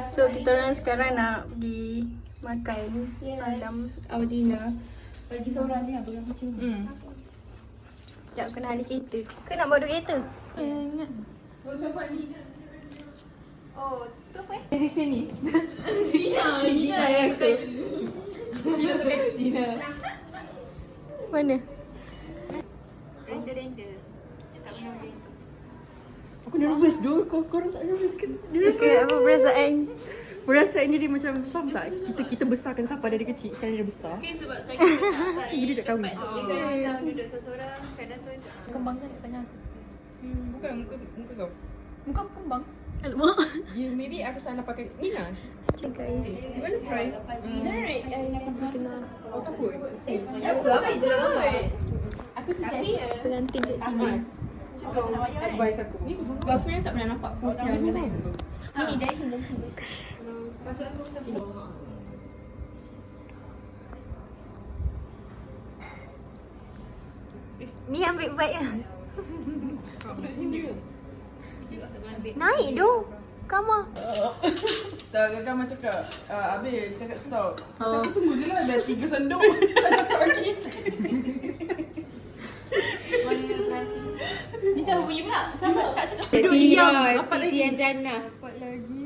So kita orang sekarang nak pergi makan malam our dinner. Bagi seorang je apa yang macam ni. Sekejap kena alih kereta. Ke nak bawa dua kereta? Ingat. Oh, tu apa Dari sini. Dina yang tu. Dina. Mana? Render. Aku nervous doh. Korang tak nervous ke? Apa perasaan? Perasaannya dia macam, faham tak? Kita besarkan Safa dari kecil, sekarang dia dah besar. Mungkin sebab sebagai besar. Dia dah kahwin. Dia kan macam duduk seorang-seorang. Kadang tu macam Kembang sangat tanya aku. Bukan muka kau. Muka aku kembang. Alamak. Ya, maybe aku salah pakai Nina. Okay guys. You wanna try? Kena Oh, tak pun. aku suggest pengantin kat sini. Advice aku. Ni sebab sebenarnya tak pernah nampak pose yang ni. Ini dari sini. Ni ambil baik lah. Aku duduk sini je. Naik tu. Kama. Tak, Kakak cakap, habis cakap stop. Oh. Aku tunggu je lah, dah 3 senduk. Tak cakap lagi. Bisa bunyi pula. Sama tak cakap. Duduk diam, rapat lagi. Titian jannah.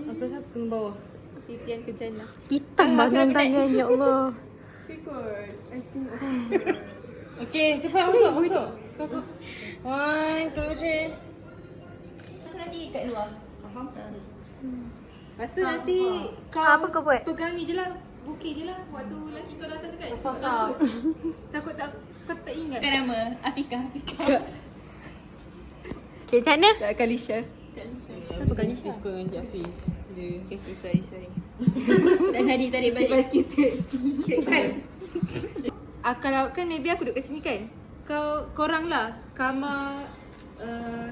Apa sah kena bawah? Titian ke jannah. Hitam bagian tangan, ya Allah. Okay, cepat masuk. Kau. 1, 2, 3. Satu lagi kat luar. Lepas tu nanti kau Apa kau buat? pegang ni je lah. Bukit je lah. Waktu lelaki kau datang tu kan. Takut tak kau tak ingat. Bukan nama Afika. Okay, macam mana? Tak Kalisha. Siapa kali suka dengan Cik Hafiz? Okay, sorry. Tak jadi tarik balik. Kalau kan maybe aku duduk kat sini kan. Korang lah. Kama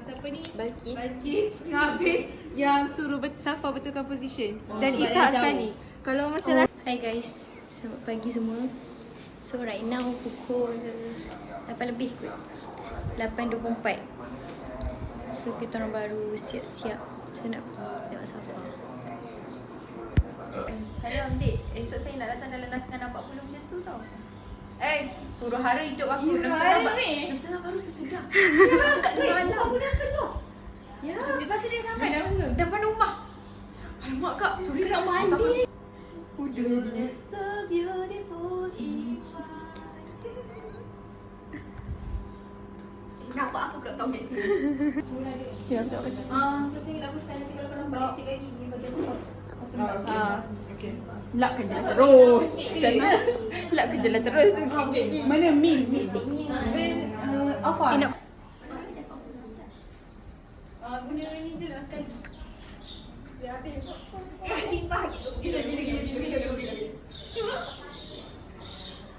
siapa ni? Balkis. Nabil yang suruh Safa betulkan position. Dan Ishak sekali. Kalau masalah Hai guys, selamat pagi semua. So right now pukul 8 lebih kot, 8.24. So kita orang baru siap-siap. Saya nak pergi tengok Safa. Salam dek. Esok saya nak datang dalam nasi dengan nampak pula macam tu tau. Huru hara hidup aku. Nasi baru tersedak. Tak ada malam. Kamu dah sedap. Ya. Lepas dia sampai depan rumah. Alamak kak, sorry kak mandi. It's so beautiful. Nampak aku pula tahu kat sini. Ya, tak apa. Satu yang nak pesan nanti kalau kau nampak isi lagi dia bagi aku. Okay. Lak kerja terus. Macam mana? Lak kerja terus. Mana Min? Apa? Nak guna ni je lah sekali. Tiba gila.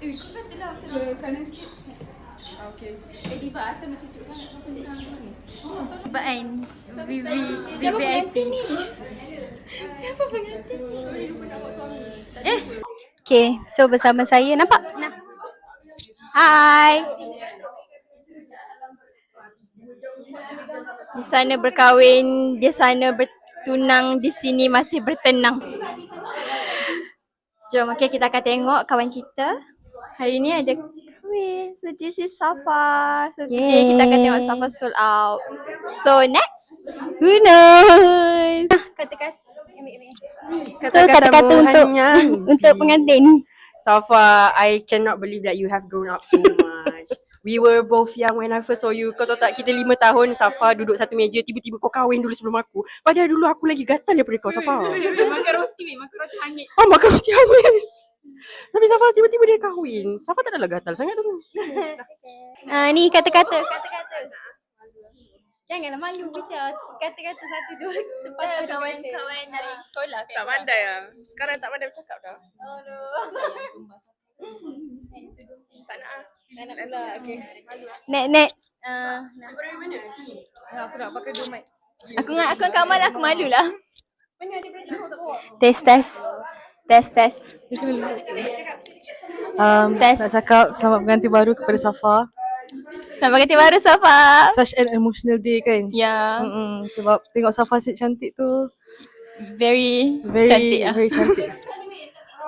Kau katalah macam Ke kanan sikit. Okay. Diva asal macam cucuk sangat kau kena sangat ni. Bahan Siapa pengantin ni? Siapa pengantin ni? Sorry lupa nak buat suami. Okay, so bersama saya nampak? Hai. Di sana berkahwin, di sana bertunang, di sini masih bertenang. Jom, okay, kita akan tengok kawan kita. Hari ni ada kahwin. So this is Safa. So today kita akan tengok Safa sold out. So next, who knows? Kata-kata. So kata-kata untuk pengantin. Safa, I cannot believe that you have grown up so much. We were both young when I first saw you. Kau tahu tak, kita 5 tahun Safa duduk satu meja, tiba-tiba kau kahwin dulu sebelum aku. Padahal dulu aku lagi gatal daripada kau, Safa. Makan roti hangit. Oh, makan roti kahwin. Tapi Safa tiba-tiba dia kahwin. Safa tak adalah gatal sangat dulu. Ni kata-kata. Janganlah malu macam kata-kata satu dua sepatutnya Kawan-kawan dari sekolah kan. Tak pandai lah. Sekarang tak pandai bercakap dah. Tak nak lah. Okay. Next. Kau dari mana? Sini. Aku nak pakai 2 mic. Aku dengan Kamal aku malu lah. Test. Test. Nak cakap selamat pengantin baru kepada Safa. Selamat pengantin baru Safa. Such an emotional day kan. Ya. Sebab tengok Safa asyik cantik tu. very, Very cantik lah. Very cantik.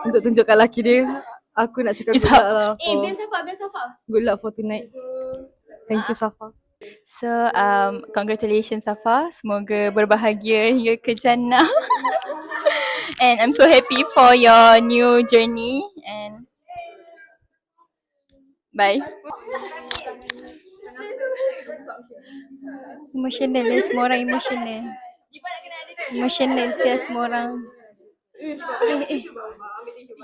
Untuk tunjukkan laki dia, aku nak cakap good Ishak. luck lah Biar Safa. good luck for tonight. Thank you Safa. So, congratulations Safa. Semoga berbahagia hingga ke jannah. And I'm so happy for your new journey. And bye. Emotional lah, semua orang emotional. Emotional siap semua orang.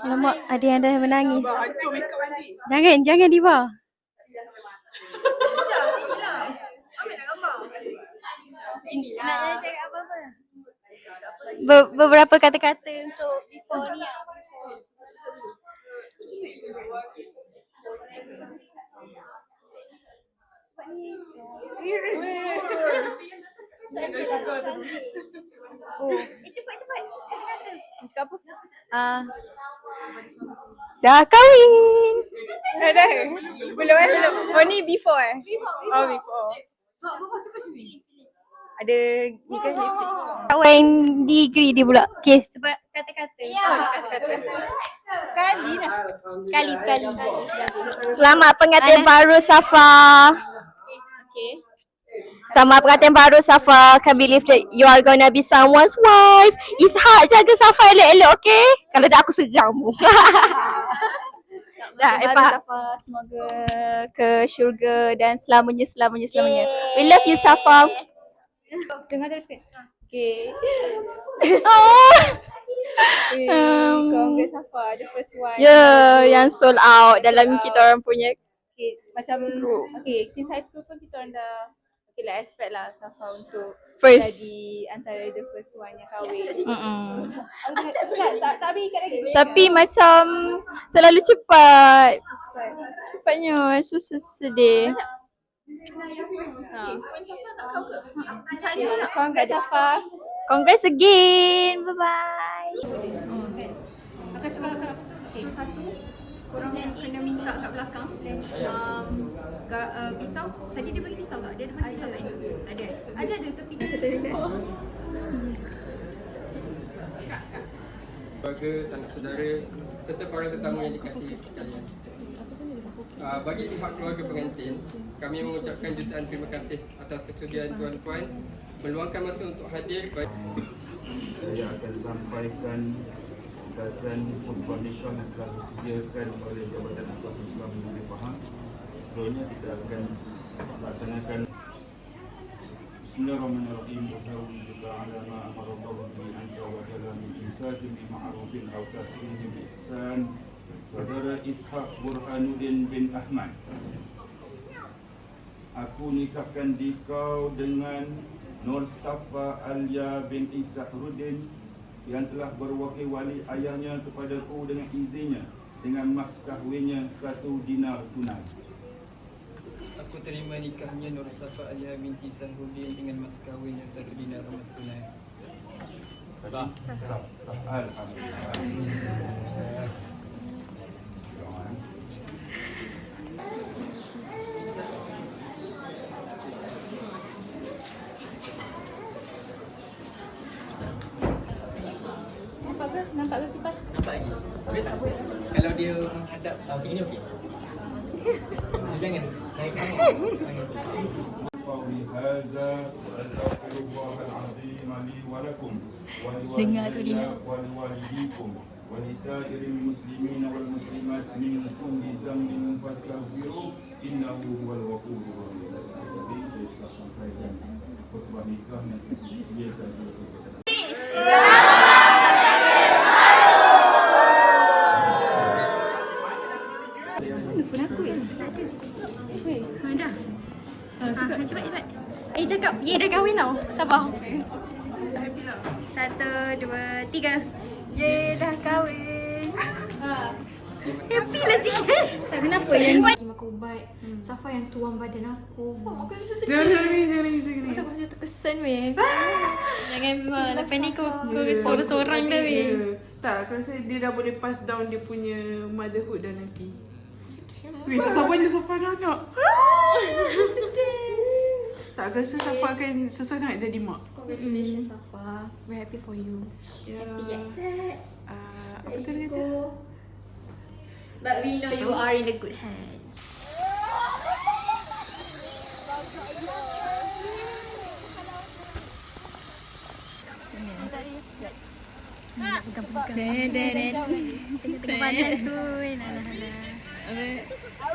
Alamak, ada yang dah menangis. Jangan Diva. Nak cakap apa-apa? Beberapa kata-kata untuk before ni. Cepat. Cakap apa? Dah kahwin. Dah. Belum. Oh ni before Oh before. Ada nikah lipstick. Kahwin degree dia pula. Okay, sebab kata-kata. Kata-kata. Sekali. Selamat pengantin baru Safa. Okay. Selamat pengantin baru Safa. Can believe that you are gonna be someone's wife. Ishak, jaga Safa elok-elok, okay? Kalau tak aku seram. Dah, Safa, semoga ke syurga dan selamanya. We love you Safa. Dengar dari sikit. Okay. Congrats Safa, the first one. Yang sold out dalam kita orang punya. Okay, macam since high school pun kita orang dah expect lah Safa untuk First. jadi antara the first one yang kahwin. Tak Tapi macam terlalu cepat. Cepatnya, sedih. Congrats Safa. Congrats again. Bye-bye. So satu, korang kena minta kat belakang pisau. Tadi dia bagi pisau tak? Dia ada bagi pisau tak? Ada tapi dia keluarga, sanak saudara serta para tetamu yang dikasihi sekalian. Bagi pihak keluarga pengantin, kami mengucapkan jutaan terima kasih atas kesudian tuan-tuan meluangkan masa untuk hadir. Saya akan sampaikan ulasan khutbah nikah yang telah disediakan oleh Jabatan Akhlak Islam Negeri Pahang. Selanjutnya kita akan laksanakan Bismillahirrahmanirrahim. Wa ta'ala ma amarallahi bi an tawajjala min imsakin bi ma'rufin aw tasrihin bi ihsan. Saudara Ishak Burhanuddin bin Ahmad, aku nikahkan dikau dengan Nur Safa Alia bin Isahrudin yang telah berwakil wali ayahnya kepadaku dengan izinnya dengan mas kahwinnya 1 dinar tunai. Aku terima nikahnya Nur Safa Alia binti Sahrudin dengan mas kahwinnya 1 dinar emas tunai. Alhamdulillah. Nampak ke kipas? Nampak lagi? Boleh tak? Kalau dia menghadap macam ni okey? Jangan naikkan. Dengar tu Dina. ولسائر المسلمين والمسلمات من كل ذنب فاستغفروه إنه هو الغفور الرحيم. Khutbah nikah yang disediakan Cepat. Cakap. Ye dah kahwin tau. Sabar. 1, 2, 3. Yeay, dah kahwin. Happy lah sikit. Tak kenapa yang Bagi makan ubat. Safa yang tuang badan aku. Aku rasa sedih. Jangan. Aku rasa terkesan weh. Jangan memang. Lepas ni kau seorang-seorang dah weh. Tak, aku rasa dia dah boleh pass down dia punya motherhood dah nanti. Weh, tak sabarnya Safa dah anak. Tak, aku rasa Safa akan sesuai sangat jadi mak. Congratulations, Safa. We're happy for you. Happy yet sad. Apa tu dia kata? But we know you are in a good hands.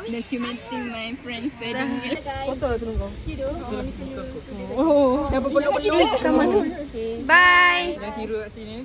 Documenting my friend's wedding. Foto lah tolong kau. Bye. Dah kira kat sini.